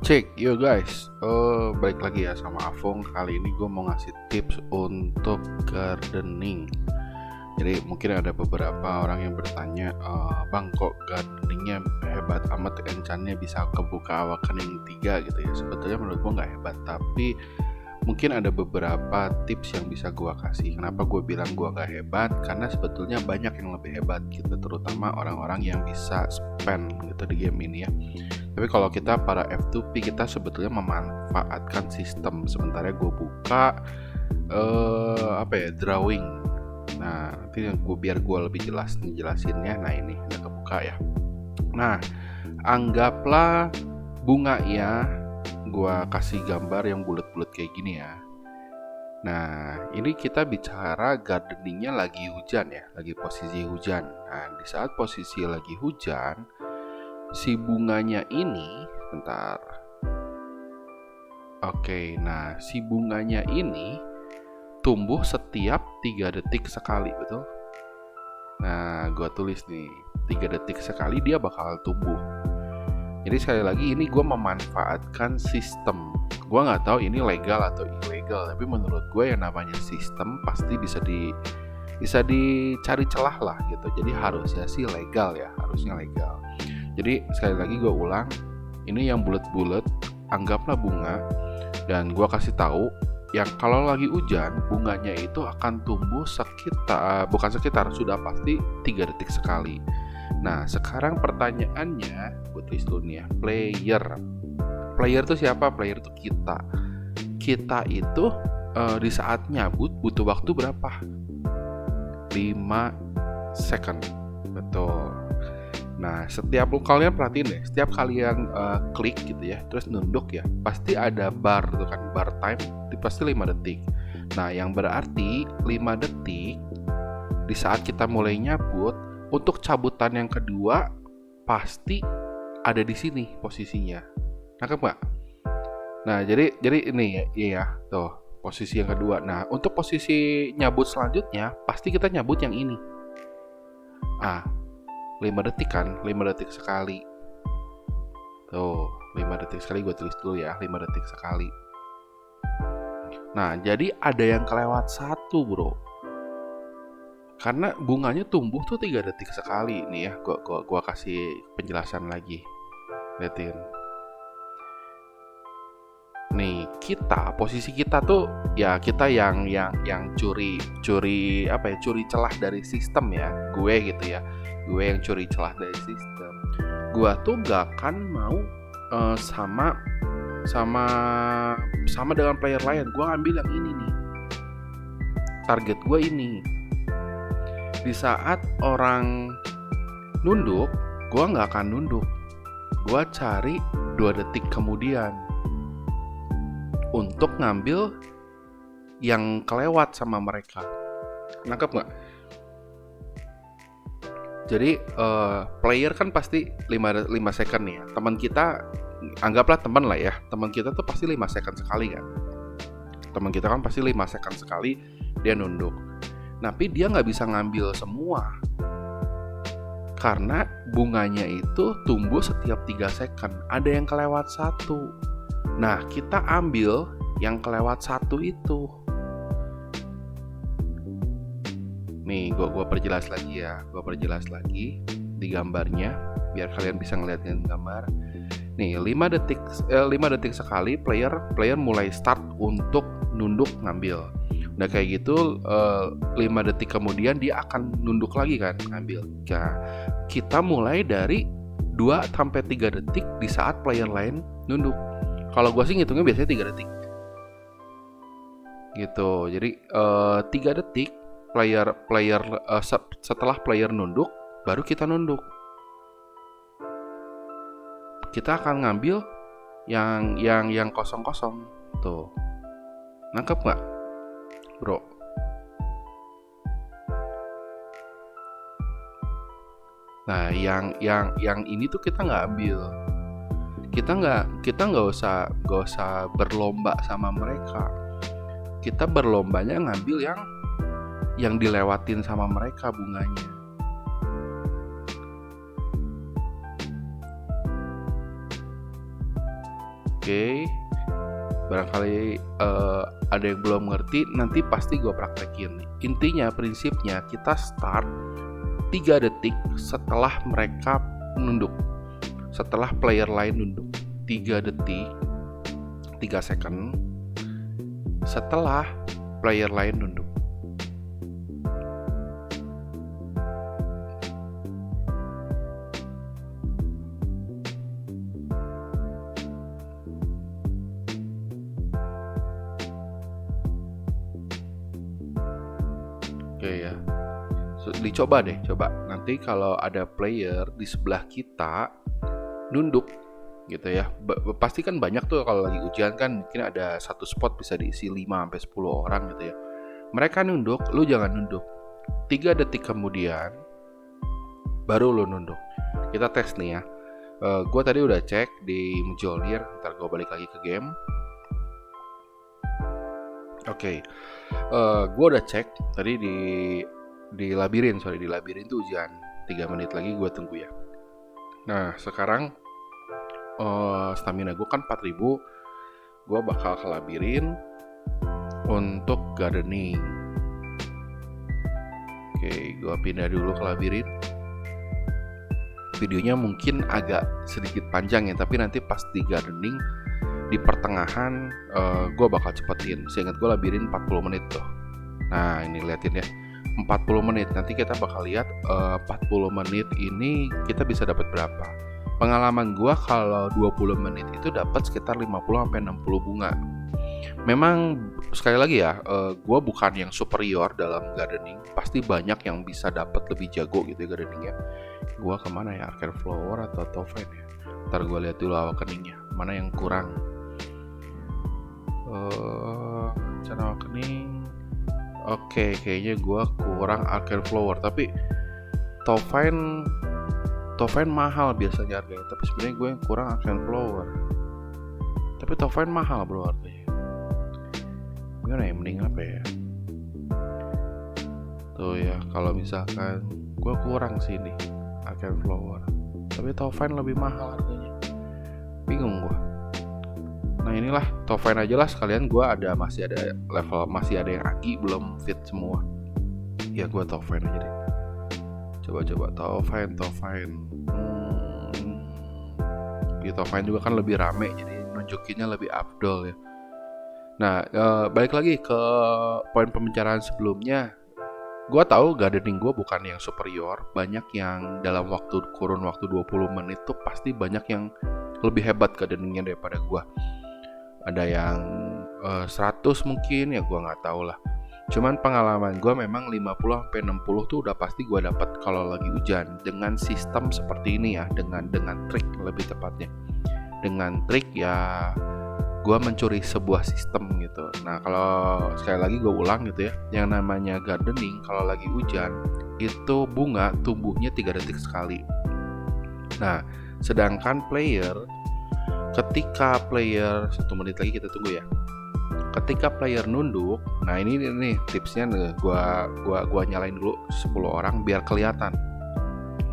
Cek, yo guys, balik lagi ya sama Afong. Kali ini gue mau ngasih tips untuk gardening. Jadi mungkin ada beberapa orang yang bertanya, Bang kok gardeningnya hebat amat, encannya bisa kebuka awakening 3 gitu ya. Sebetulnya menurut gue nggak hebat, tapi mungkin ada beberapa tips yang bisa gue kasih. Kenapa gue bilang gue nggak hebat? Karena sebetulnya banyak yang lebih hebat gitu, terutama orang-orang yang bisa spend gitu di game ini ya. Tapi kalau kita para F2P, kita sebetulnya memanfaatkan sistem. Sementara gue buka drawing. Nah nanti biar gue lebih jelas ngejelasinnya. Nah ini udah kebuka ya. Nah anggaplah bunga ya, gue kasih gambar yang bulat-bulat kayak gini ya. Nah ini kita bicara gardeningnya lagi hujan ya, lagi posisi hujan. Nah di saat posisi lagi hujan, si bunganya ini, bentar. Oke, nah si bunganya ini tumbuh setiap 3 detik sekali, betul? Nah, gue tulis nih, 3 detik sekali dia bakal tumbuh. Jadi sekali lagi ini gue memanfaatkan sistem. Gue nggak tahu ini legal atau ilegal, tapi menurut gue yang namanya sistem pasti bisa dicari celah lah gitu. Jadi harusnya sih legal ya, harusnya legal. Jadi sekali lagi gue ulang, ini yang bulat-bulat anggaplah bunga, dan gue kasih tahu yang kalau lagi hujan bunganya itu akan tumbuh sudah pasti 3 detik sekali. Nah sekarang pertanyaannya, gue tulis dulu nih ya, player itu siapa? Player itu kita itu di saat nyabut butuh waktu berapa? 5 second, betul. Nah, setiap kalian perhatiin deh, setiap kalian klik gitu ya, terus nunduk ya, pasti ada bar tuh kan, bar time, pasti 5 detik. Nah, yang berarti 5 detik di saat kita mulai nyabut, untuk cabutan yang kedua pasti ada di sini posisinya. Nangkep nggak? Nah, jadi ini ya, tuh posisi yang kedua. Nah, untuk posisi nyabut selanjutnya pasti kita nyabut yang ini. 5 detik kan, 5 detik sekali. Tuh, 5 detik sekali, gue tulis dulu ya, 5 detik sekali. Nah, jadi ada yang kelewat 1 bro. Karena bunganya tumbuh tuh 3 detik sekali. Nih ya, gua kasih penjelasan lagi. Liatin. Nih, posisi kita tuh ya, kita yang curi celah dari sistem ya. Gue gitu ya. Gue yang curi celah dari sistem. Gue tuh gak akan mau sama dengan player lain. Gue ambil yang ini nih. Target gue ini. Di saat orang nunduk, gue gak akan nunduk. Gue cari 2 detik kemudian untuk ngambil yang kelewat sama mereka. Nangkep gak? Jadi player kan pasti 5 second nih ya. Teman kita, anggaplah teman lah ya, teman kita tuh pasti 5 second sekali kan. Teman kita kan pasti 5 second sekali dia nunduk. Tapi dia gak bisa ngambil semua, karena bunganya itu tumbuh setiap 3 second. Ada yang kelewat 1. Nah kita ambil yang kelewat 1 itu. Nih gue perjelas lagi ya, di gambarnya biar kalian bisa ngeliatin gambar. Nih 5 detik sekali player mulai start untuk nunduk ngambil. Nah kayak gitu 5 detik kemudian dia akan nunduk lagi kan, ngambil. Nah, kita mulai dari 2-3 detik di saat player lain nunduk. Kalau gue sih ngitungnya biasanya 3 detik gitu. Jadi 3 detik setelah player nunduk, baru kita nunduk. Kita akan ngambil yang kosong-kosong tuh. Nangkep nggak bro? Nah yang ini tuh kita nggak ambil. Kita nggak usah berlomba sama mereka. Kita berlombanya ngambil yang dilewatin sama mereka bunganya. Oke. Barangkali ada yang belum ngerti, nanti pasti gue praktekin. Intinya, prinsipnya kita start 3 detik setelah mereka nunduk. Setelah player lain nunduk. 3 detik, 3 second setelah player lain nunduk. Oke ya. Dicoba deh, coba. Nanti kalau ada player di sebelah kita nunduk gitu ya. Pasti kan banyak tuh kalau lagi ujian kan, mungkin ada satu spot bisa diisi 5 sampai 10 orang gitu ya. Mereka nunduk, lu jangan nunduk. 3 detik kemudian baru lu nunduk. Kita tes nih ya. Gue tadi udah cek di Mjolnir, ntar gue balik lagi ke game. Oke. Gue udah cek tadi di labirin tuh ujian 3 menit lagi gue tunggu ya. Nah sekarang stamina gue kan 4000, gue bakal ke labirin untuk gardening. Oke, gue pindah dulu ke labirin. Videonya mungkin agak sedikit panjang ya, tapi nanti pas di gardening di pertengahan gue bakal cepetin. Seingat gue labirin 40 menit tuh. Nah ini liatin ya, 40 menit. Nanti kita bakal lihat 40 menit ini kita bisa dapat berapa. Pengalaman gue kalau 20 menit itu dapat sekitar 50-60 bunga. Memang sekali lagi ya, gue bukan yang superior dalam gardening. Pasti banyak yang bisa dapat lebih jago gitu ya gardeningnya. Gue kemana ya, Arcane Flower atau Tophen ya? Ntar gue lihat dulu awakeningnya, mana yang kurang. Channel awakening. Oke, kayaknya gue kurang Arcane Flower. Tapi Tophen mahal biasanya harganya. Tapi sebenarnya gue yang kurang Arcane Flower. Tapi Tophen mahal bro harganya. Gimana ya, mending apa ya? Tuh ya, kalau misalkan gue kurang sih nih Arcane Flower, tapi Tophen lebih mahal harganya. Bingung gue. Nah inilah Tophen aja lah sekalian. Gue masih ada level, masih ada yang Agi belum fit semua. Ya gue Tophen aja deh. Coba Tophen. Di Tophen juga kan lebih rame, jadi nunjukinnya lebih afdol ya. Nah, balik lagi ke poin pembicaraan sebelumnya. Gue tahu gardening gue bukan yang superior. Banyak yang dalam kurun waktu 20 menit tuh pasti banyak yang lebih hebat gardeningnya daripada gue. Ada yang 100 mungkin, ya gue nggak tahu lah. Cuman pengalaman gue memang 50-60 tuh udah pasti gue dapat kalau lagi hujan. Dengan sistem seperti ini ya, dengan trik lebih tepatnya. Dengan trik ya, gue mencuri sebuah sistem gitu. Nah kalau sekali lagi gue ulang gitu ya, yang namanya gardening kalau lagi hujan itu bunga tumbuhnya 3 detik sekali. Nah sedangkan ketika player 1 menit lagi kita tunggu ya. Ketika player nunduk, nah ini tipsnya nih, gua nyalain dulu 10 orang biar kelihatan.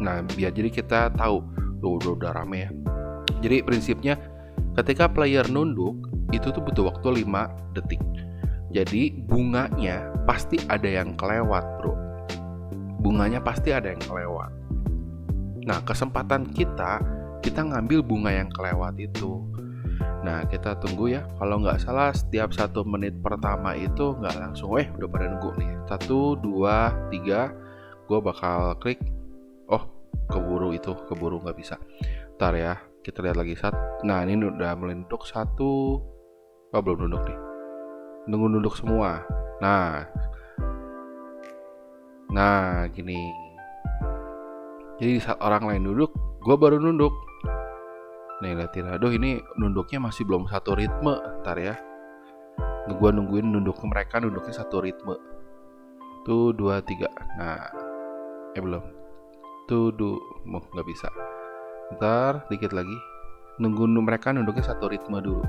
Nah biar jadi kita tahu udah rame ya. Jadi prinsipnya ketika player nunduk itu tuh butuh waktu 5 detik. Jadi bunganya pasti ada yang kelewat bro. Bunganya pasti ada yang kelewat. Nah kesempatan kita ngambil bunga yang kelewat itu. Nah kita tunggu ya. Kalau nggak salah setiap 1 menit pertama itu nggak langsung udah pada nunggu nih. 1, 2, 3. Gue bakal klik. Oh keburu nggak bisa. Ntar ya, kita lihat lagi nah ini udah mulai nunduk 1. Belum nunduk nih. Nunggu nunduk semua. Nah gini. Jadi saat orang lain nunduk, gue baru nunduk. Nih liatin, aduh ini nunduknya masih belum satu ritme. Ntar ya, gue nungguin mereka nunduknya satu ritme. 1, 2, 3. Nah belum. Nggak bisa. Ntar dikit lagi, nunggu mereka nunduknya satu ritme dulu.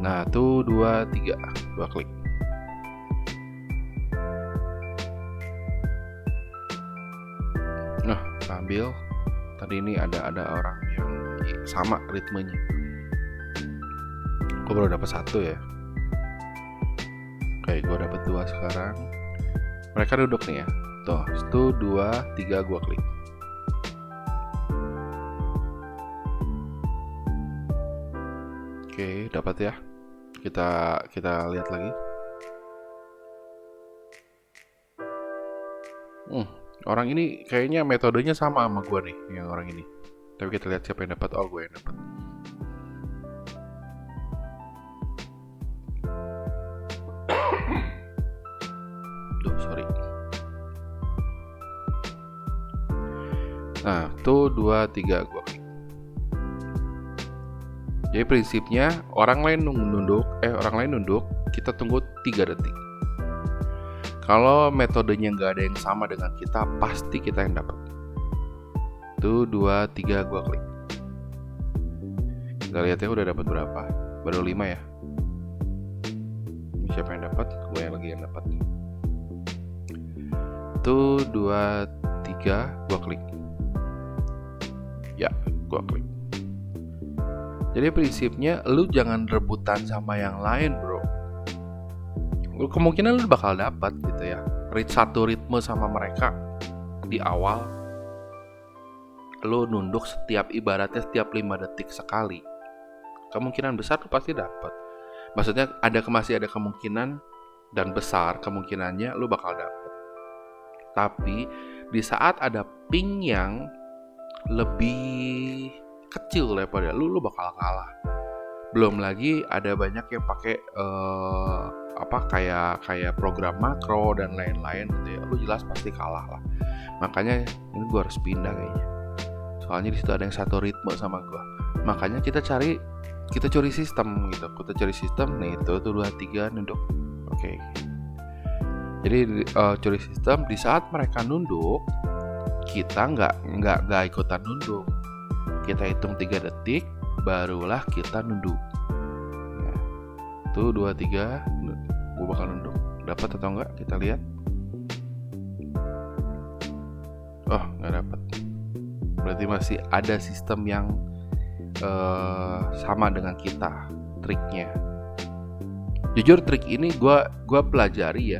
Nah 1, 2, 3. Gua klik. Nah ambil. Tadi ini ada orang yang sama ritmenya. Oh, baru dapat 1 ya. Oke, gue dapat 2 sekarang. Mereka duduk nih ya. Tuh, 1, 2, 3 gue klik. Oke, dapat ya. Kita lihat lagi. Orang ini kayaknya metodenya sama gue nih, yang orang ini. Tapi kita lihat siapa yang dapat. Oh, gue yang dapat. Duh, sorry. Nah, 1, 2, 3 gue klik. Jadi prinsipnya orang lain nunduk, kita tunggu 3 detik. Kalau metodenya nggak ada yang sama dengan kita, pasti kita yang dapat. 1, 2, 3 gue klik. Kita lihat ya udah dapat berapa. Baru 5 ya. Siapa yang dapat? Gue yang dapat. 1, 2, 3 gue klik. Ya, gue klik. Jadi prinsipnya lu jangan rebutan sama yang lain, bro. Kemungkinan lu bakal dapat gitu ya. Satu ritme sama mereka di awal. Lu nunduk ibaratnya setiap 5 detik sekali. Kemungkinan besar lu pasti dapat. Maksudnya masih ada kemungkinan dan besar kemungkinannya lu bakal dapat. Tapi di saat ada ping yang lebih kecil daripada lu bakal kalah. Belum lagi ada banyak yang pakai kayak program makro dan lain-lain gitu ya. Lu jelas pasti kalah lah. Makanya ini gue harus pindah kayaknya. Soalnya di situ ada yang satu ritme sama gue. Makanya kita curi sistem gitu. Kita cari sistem nih itu 2, 3 nunduk. Oke. Jadi curi sistem di saat mereka nunduk, kita nggak ikutan nunduk. Kita hitung 3 detik, barulah kita nunduk. Nah, 1, 2, 3, gue bakal nunduk. Dapat atau enggak? Kita lihat. Oh, nggak dapat. Berarti masih ada sistem yang sama dengan kita triknya. Jujur trik ini gue pelajari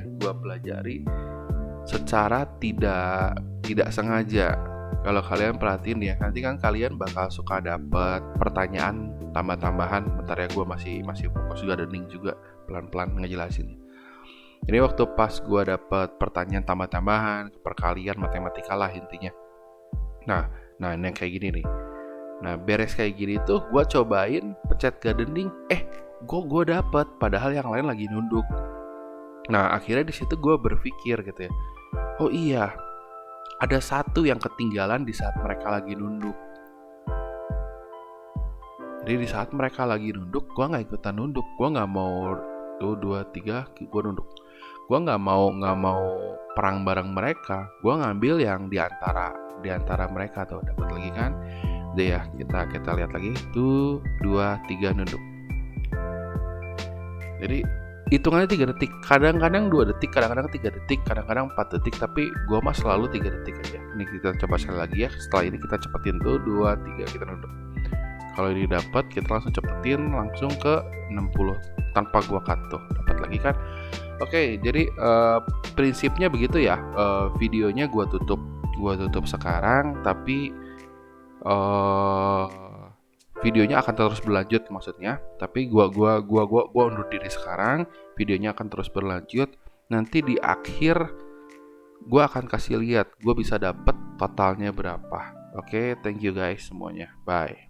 secara tidak sengaja. Kalau kalian perhatiin ya, nanti kan kalian bakal suka dapet pertanyaan tambah-tambahan. Bentar ya, gue masih fokus juga gardening juga, pelan-pelan ngejelasin. Jadi waktu pas gue dapet pertanyaan tambah-tambahan, perkalian, matematika lah intinya. Nah ini yang kayak gini nih. Nah beres kayak gini tuh, gue cobain pencet gardening, gue dapet, padahal yang lain lagi nunduk. Nah akhirnya di situ gue berpikir gitu ya, oh iya, ada satu yang ketinggalan di saat mereka lagi nunduk. Jadi di saat mereka lagi nunduk, gue nggak ikutan nunduk. Gue nggak mau 1, 2, 3, gue nunduk. Gue nggak mau perang bareng mereka. Gue ngambil yang di antara mereka tuh. Dapat lagi kan? Deh ya, kita lihat lagi. 1, 2, 3 nunduk. Jadi hitungannya 3 detik, kadang-kadang 2 detik, kadang-kadang 3 detik, kadang-kadang 4 detik, tapi gua mah selalu 3 detik aja. Ini kita coba sekali lagi ya. Setelah ini kita cepetin tuh 2, 3 kita nunduk. Kalau ini dapat, kita langsung cepetin langsung ke 60 tanpa gua cut tuh. Dapat lagi kan? Oke, jadi prinsipnya begitu ya. Videonya gua tutup sekarang, tapi videonya akan terus berlanjut maksudnya, tapi gua undur diri sekarang. Videonya akan terus berlanjut. Nanti di akhir gua akan kasih lihat gua bisa dapet totalnya berapa. Oke, thank you guys semuanya. Bye.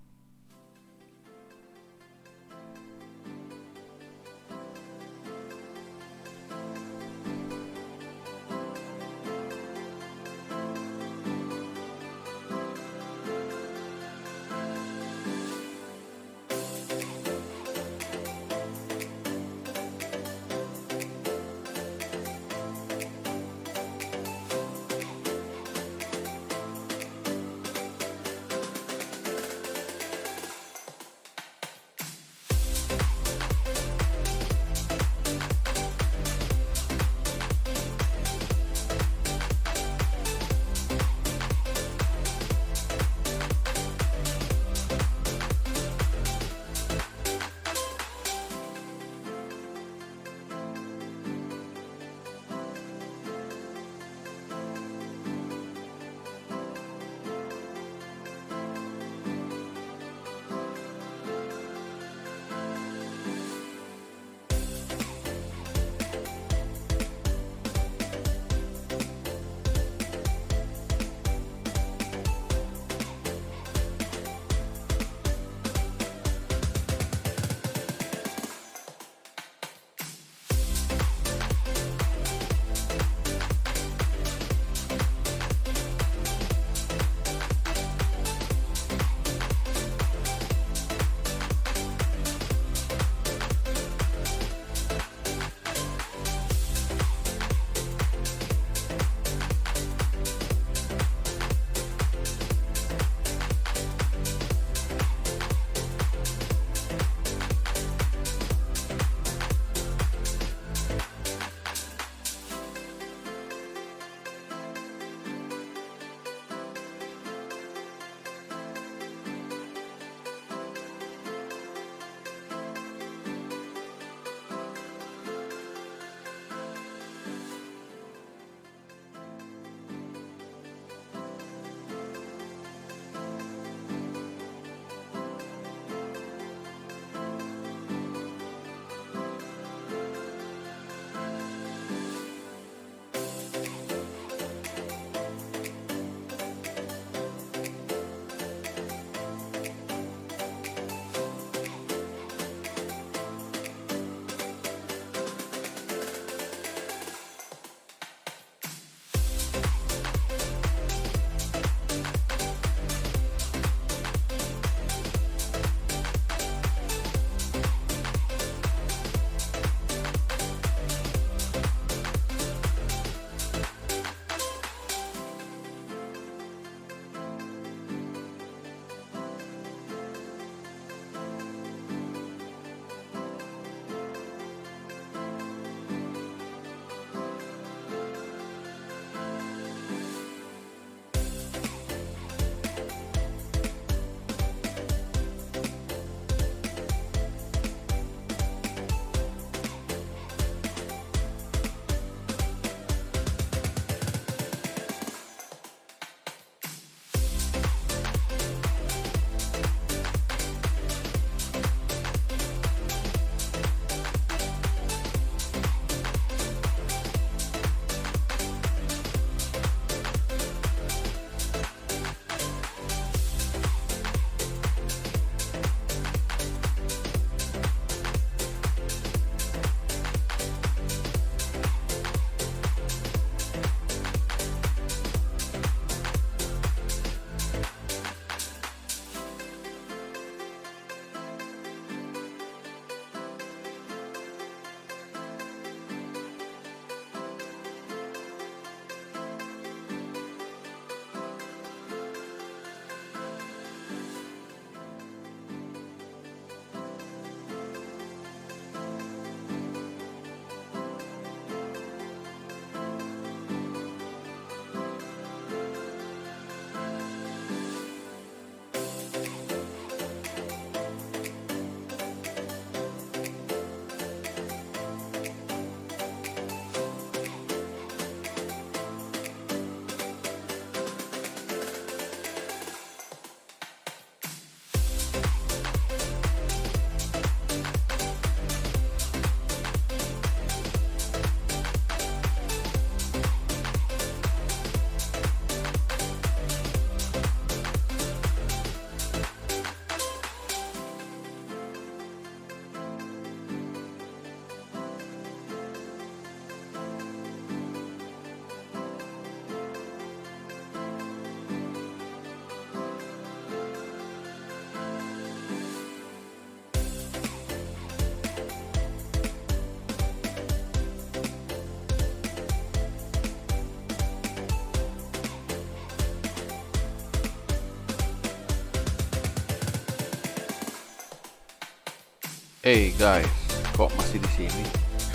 Guys, kok masih di sini?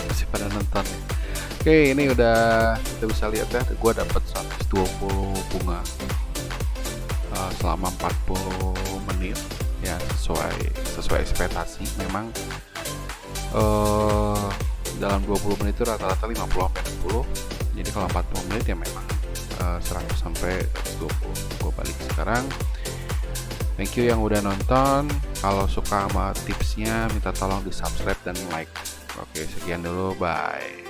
Masih pada nonton ya? Oke, ini udah kita bisa lihat ya, gua dapat 120 bunga selama 40 menit ya, sesuai ekspektasi. Memang dalam 20 menit itu rata-rata 50 sampai 60. Jadi kalau 40 menit ya memang 100 sampai 120. Gue balik sekarang. Thank you yang udah nonton. Kalau suka sama tipsnya, minta tolong di subscribe dan like. Oke, sekian dulu. Bye.